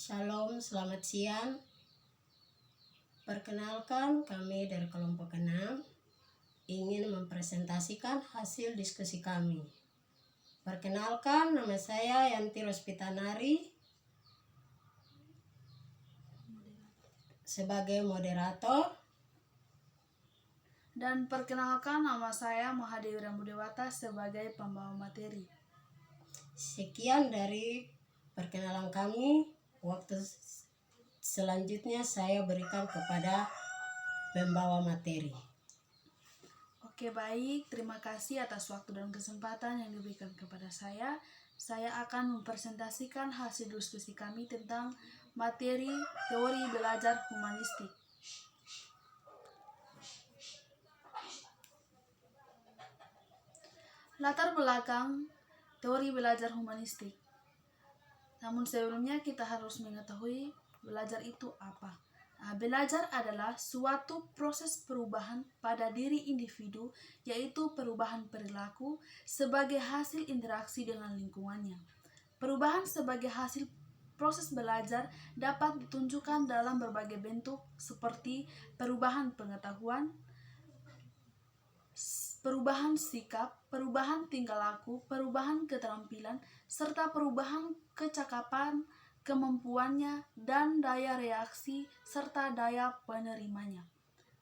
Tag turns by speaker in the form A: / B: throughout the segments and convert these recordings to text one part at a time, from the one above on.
A: Shalom, selamat siang. Perkenalkan, kami dari kelompok 6 ingin mempresentasikan hasil diskusi kami. Perkenalkan, nama saya Yanti Rospitanari sebagai moderator.
B: Dan perkenalkan, nama saya Mahadewi Rambudewata sebagai pembawa materi.
A: Sekian dari perkenalan kami. Waktu selanjutnya saya berikan kepada pembawa materi.
B: Oke, baik. Terima kasih atas waktu dan kesempatan yang diberikan kepada saya. Saya akan mempresentasikan hasil diskusi kami tentang materi teori belajar humanistik. Latar belakang teori belajar humanistik. Namun sebelumnya kita harus mengetahui belajar itu apa. Belajar adalah suatu proses perubahan pada diri individu, yaitu perubahan perilaku sebagai hasil interaksi dengan lingkungannya. Perubahan sebagai hasil proses belajar dapat ditunjukkan dalam berbagai bentuk seperti perubahan pengetahuan, perubahan sikap, perubahan tingkah laku, perubahan keterampilan, serta perubahan kecakapan, kemampuannya, dan daya reaksi, serta daya penerimanya.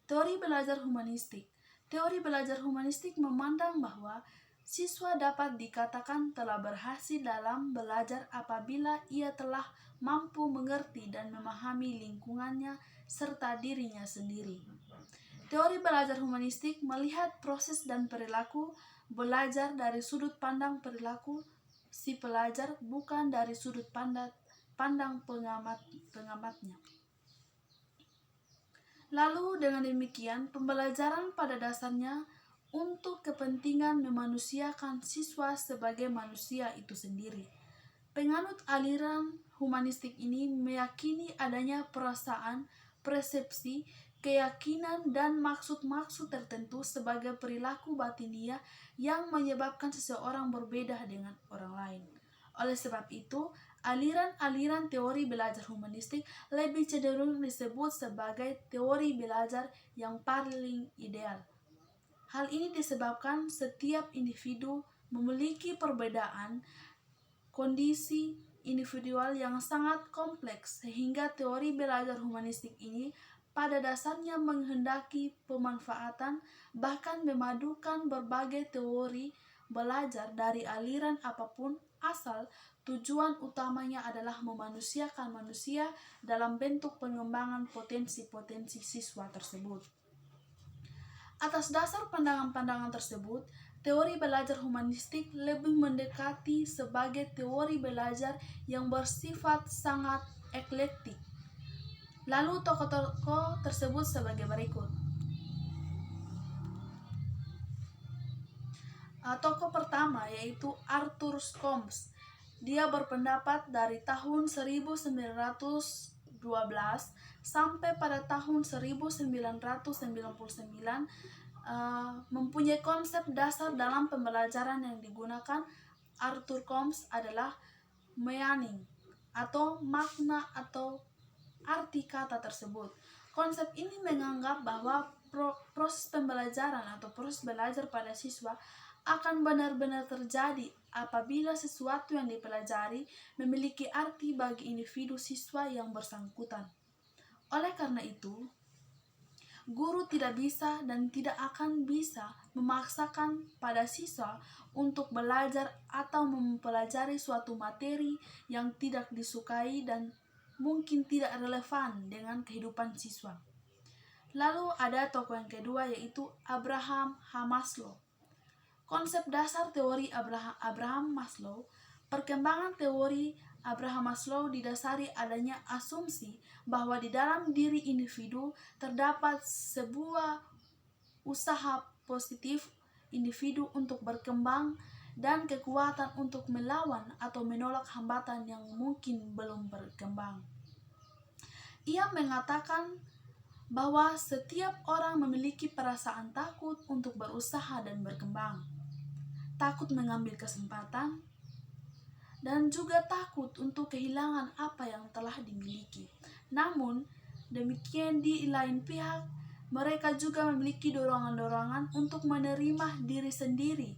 B: Teori belajar humanistik. Teori belajar humanistik memandang bahwa siswa dapat dikatakan telah berhasil dalam belajar apabila ia telah mampu mengerti dan memahami lingkungannya serta dirinya sendiri. Teori belajar humanistik melihat proses dan perilaku belajar dari sudut pandang perilaku si pelajar, bukan dari sudut pandang pengamatnya. Lalu dengan demikian, pembelajaran pada dasarnya untuk kepentingan memanusiakan siswa sebagai manusia itu sendiri. Penganut aliran humanistik ini meyakini adanya perasaan, persepsi, keyakinan, dan maksud-maksud tertentu sebagai perilaku batiniah yang menyebabkan seseorang berbeda dengan orang lain. Oleh sebab itu, aliran-aliran teori belajar humanistik lebih cenderung disebut sebagai teori belajar yang paling ideal. Hal ini disebabkan setiap individu memiliki perbedaan kondisi individual yang sangat kompleks, sehingga teori belajar humanistik ini pada dasarnya menghendaki pemanfaatan, bahkan memadukan berbagai teori belajar dari aliran apapun, asal tujuan utamanya adalah memanusiakan manusia dalam bentuk pengembangan potensi-potensi siswa tersebut. Atas dasar pandangan-pandangan tersebut, teori belajar humanistik lebih mendekati sebagai teori belajar yang bersifat sangat eklektik. Lalu tokoh-tokoh tersebut sebagai berikut. Tokoh pertama yaitu Arthur Combs. Dia berpendapat dari tahun 1912 sampai pada tahun 1999 mempunyai konsep dasar dalam pembelajaran yang digunakan Arthur Combs adalah meaning atau makna atau arti kata tersebut. Konsep ini menganggap bahwa proses pembelajaran atau proses belajar pada siswa akan benar-benar terjadi apabila sesuatu yang dipelajari memiliki arti bagi individu siswa yang bersangkutan. Oleh karena itu, guru tidak bisa dan tidak akan bisa memaksakan pada siswa untuk belajar atau mempelajari suatu materi yang tidak disukai dan mungkin tidak relevan dengan kehidupan siswa. Lalu ada tokoh yang kedua yaitu Abraham Maslow. Konsep dasar teori Abraham Maslow, perkembangan teori Abraham Maslow didasari adanya asumsi bahwa di dalam diri individu terdapat sebuah usaha positif individu untuk berkembang dan kekuatan untuk melawan atau menolak hambatan yang mungkin belum berkembang. Ia mengatakan bahwa setiap orang memiliki perasaan takut untuk berusaha dan berkembang, takut mengambil kesempatan, dan juga takut untuk kehilangan apa yang telah dimiliki. Namun, demikian di lain pihak, mereka juga memiliki dorongan-dorongan untuk menerima diri sendiri,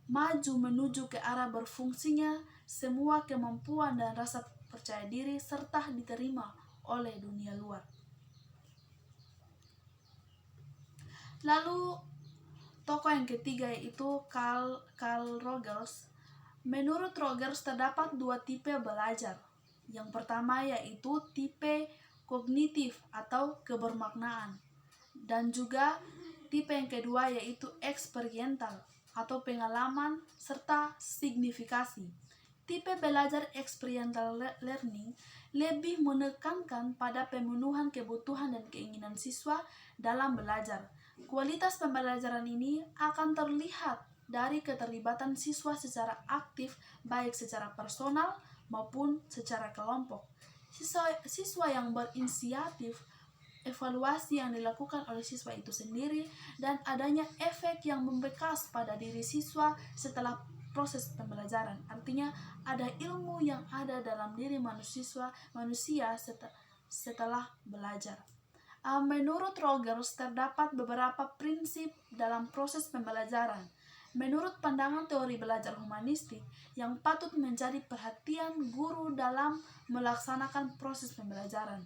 B: maju menuju ke arah berfungsinya semua kemampuan dan rasa percaya diri serta diterima oleh dunia luar. Lalu tokoh yang ketiga yaitu Carl Rogers. Menurut Rogers terdapat dua tipe belajar. Yang pertama yaitu tipe kognitif atau kebermaknaan, dan juga tipe yang kedua yaitu eksperiental atau pengalaman serta signifikasi. Tipe belajar experiential learning lebih menekankan pada pemenuhan kebutuhan dan keinginan siswa dalam belajar. Kualitas pembelajaran ini akan terlihat dari keterlibatan siswa secara aktif, baik secara personal maupun secara kelompok. Siswa yang berinisiatif, evaluasi yang dilakukan oleh siswa itu sendiri, dan adanya efek yang membekas pada diri siswa setelah proses pembelajaran. Artinya ada ilmu yang ada dalam diri manusia setelah belajar. Menurut Rogers terdapat beberapa prinsip dalam proses pembelajaran. Menurut pandangan teori belajar humanistik yang patut menjadi perhatian guru dalam melaksanakan proses pembelajaran.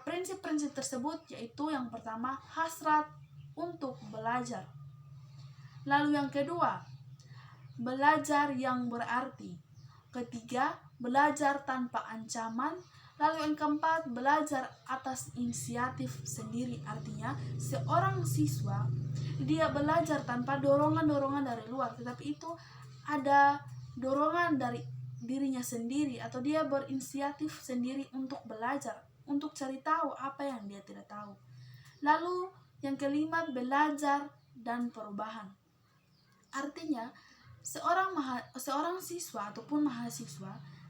B: Prinsip-prinsip tersebut yaitu yang pertama, hasrat untuk belajar. Lalu yang kedua, belajar yang berarti. Ketiga, belajar tanpa ancaman. Lalu yang keempat, belajar atas inisiatif sendiri. Artinya, seorang siswa, dia belajar tanpa dorongan-dorongan dari luar, tetapi itu ada dorongan dari dirinya sendiri, atau dia berinisiatif sendiri untuk belajar, untuk cari tahu apa yang dia tidak tahu. Lalu yang kelima, belajar dan perubahan. Artinya, seorang siswa ataupun mahasiswa,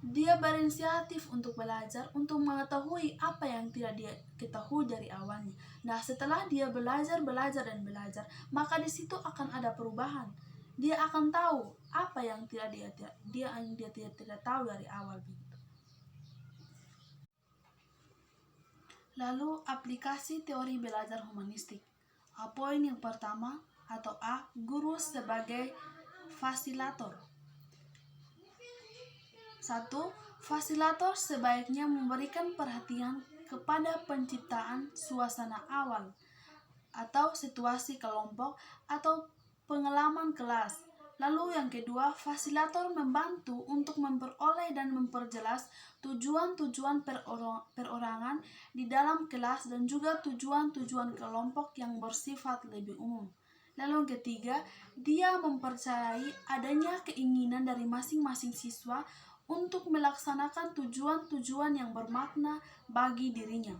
B: dia berinisiatif untuk belajar, untuk mengetahui apa yang tidak dia ketahui dari awalnya. Nah, setelah dia belajar, maka di situ akan ada perubahan. Dia akan tahu apa yang dia tidak tahu dari awal begitu. Lalu aplikasi teori belajar humanistik. Poin yang pertama atau A, guru sebagai fasilitator. 1. Fasilitator sebaiknya memberikan perhatian kepada penciptaan suasana awal atau situasi kelompok atau pengalaman kelas. Lalu yang kedua, fasilitator membantu untuk memperoleh dan memperjelas tujuan-tujuan perorangan di dalam kelas dan juga tujuan-tujuan kelompok yang bersifat lebih umum. Lalu yang ketiga, dia mempercayai adanya keinginan dari masing-masing siswa untuk melaksanakan tujuan-tujuan yang bermakna bagi dirinya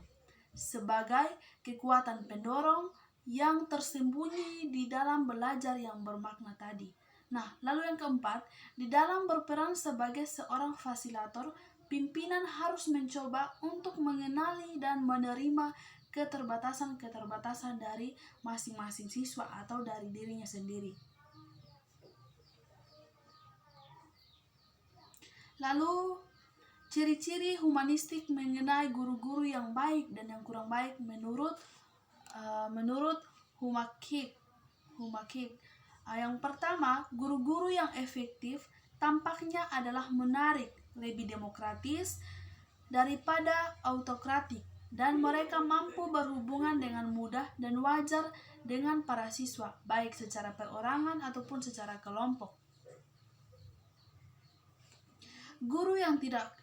B: sebagai kekuatan pendorong yang tersembunyi di dalam belajar yang bermakna tadi. Nah, lalu yang keempat, di dalam berperan sebagai seorang fasilitator, pimpinan harus mencoba untuk mengenali dan menerima keterbatasan-keterbatasan dari masing-masing siswa atau dari dirinya sendiri. Lalu, ciri-ciri humanistik mengenai guru-guru yang baik dan yang kurang baik menurut Humakik. Yang pertama, guru-guru yang efektif tampaknya adalah menarik, lebih demokratis daripada autokratik, dan mereka mampu berhubungan dengan mudah dan wajar dengan para siswa, baik secara perorangan ataupun secara kelompok. Guru yang tidak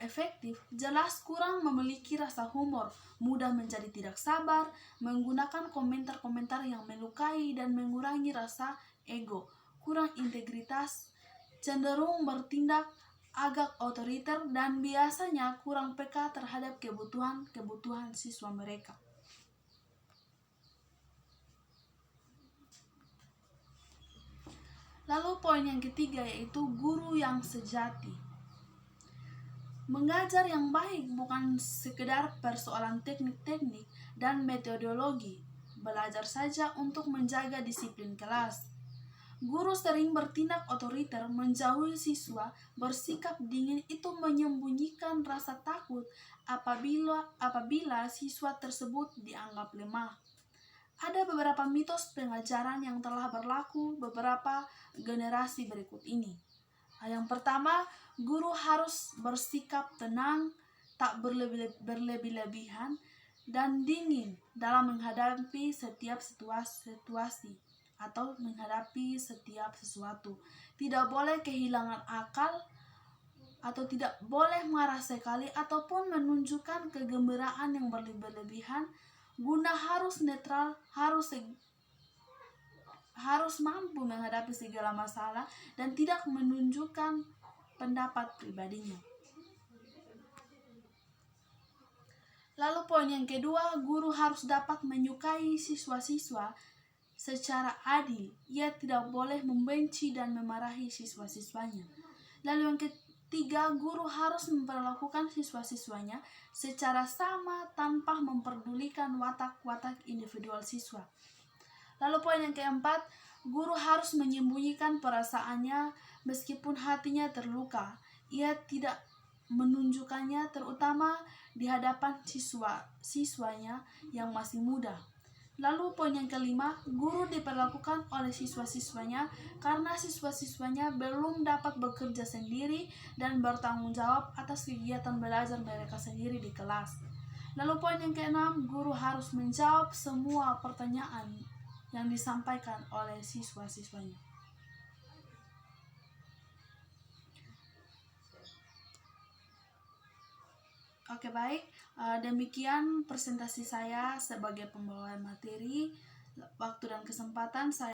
B: efektif jelas kurang memiliki rasa humor, mudah menjadi tidak sabar, menggunakan komentar-komentar yang melukai dan mengurangi rasa ego, kurang integritas, cenderung bertindak agak otoriter, dan biasanya kurang peka terhadap kebutuhan siswa mereka. Lalu poin yang ketiga yaitu guru yang sejati. Mengajar yang baik bukan sekedar persoalan teknik-teknik dan metodologi, belajar saja untuk menjaga disiplin kelas. Guru sering bertindak otoriter, menjauhi siswa, bersikap dingin, itu menyembunyikan rasa takut apabila siswa tersebut dianggap lemah. Ada beberapa mitos pengajaran yang telah berlaku beberapa generasi berikut ini. Yang pertama, guru harus bersikap tenang, tak berlebih-lebihan, dan dingin dalam menghadapi setiap situasi atau menghadapi setiap sesuatu. Tidak boleh kehilangan akal atau tidak boleh marah sekali ataupun menunjukkan kegembiraan yang berlebihan. Guna harus netral, harus mampu menghadapi segala masalah dan tidak menunjukkan pendapat pribadinya. Lalu poin yang kedua, guru harus dapat menyukai siswa-siswa secara adil. Ia tidak boleh membenci dan memarahi siswa-siswanya. Lalu yang ketiga, guru harus memperlakukan siswa-siswanya secara sama tanpa memperdulikan watak-watak individual siswa. Lalu poin yang keempat, guru harus menyembunyikan perasaannya meskipun hatinya terluka. Ia tidak menunjukkannya, terutama di hadapan siswanya yang masih muda. Lalu poin yang kelima, guru diperlakukan oleh siswa-siswanya karena siswa-siswanya belum dapat bekerja sendiri dan bertanggung jawab atas kegiatan belajar mereka sendiri di kelas. Lalu poin yang keenam, guru harus menjawab semua pertanyaan yang disampaikan oleh siswa-siswanya. Oke, baik, demikian presentasi saya sebagai pembawa materi. Waktu dan kesempatan saya